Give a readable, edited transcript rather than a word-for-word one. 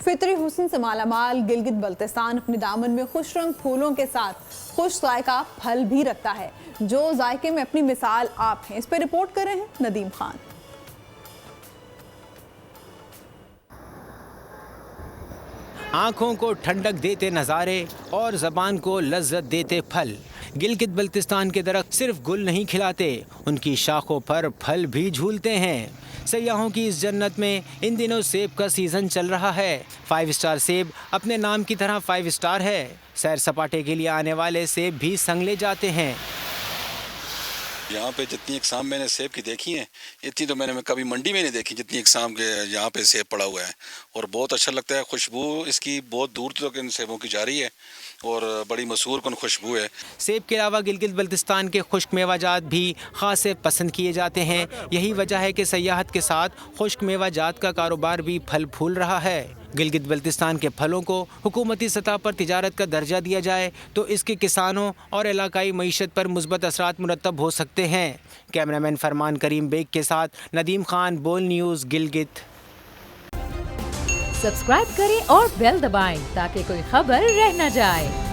फितरी हुस्न से मालामाल गिलगित बल्तिस्तान अपने दामन में खुश रंग फूलों के साथ खुश जायका फल भी रखता है, जो जायके में अपनी मिसाल आप हैं। इस पर रिपोर्ट कर रहे हैं नदीम खान। आंखों को ठंडक देते नज़ारे और ज़बान को लज्जत देते फल। गिलगित बल्तिस्तान के दरख्त सिर्फ गुल नहीं खिलाते, उनकी शाखों पर फल भी झूलते हैं। सयाहों की इस जन्नत में इन दिनों सेब का सीज़न चल रहा है। 5 स्टार सेब अपने नाम की तरह 5 स्टार है। सैर सपाटे के लिए आने वाले सेब भी संग ले जाते हैं। यहाँ पे जितनी इकसाम मैंने सेब की देखी हैं, इतनी तो मैंने कभी मंडी में नहीं देखी जितनी इकसाम के यहाँ पे सेब पड़ा हुआ है। और बहुत अच्छा लगता है, खुशबू इसकी बहुत दूर तक इन सेबों की जा रही है और बड़ी मशहूर कन खुशबू है। सेब के अलावा गिलगित बल्तिस्तान के खुश्क मेवाजात भी खास पसंद किए जाते हैं। यही वजह है कि सयाहत के साथ खुश्क मेवाजात का कारोबार भी फल फूल रहा है। गिलगित बल्तिस्तान के फलों को हुकूमती सतह पर तिजारत का दर्जा दिया जाए तो इसके किसानों और इलाकाई मईशत पर मुस्बत असरात मुरतब हो सकते हैं। कैमरामैन फरमान करीम बेग के साथ नदीम खान, बोल न्यूज़, गिलगित। सब्सक्राइब करें और बेल दबाएं ताकि कोई खबर रह न जाए।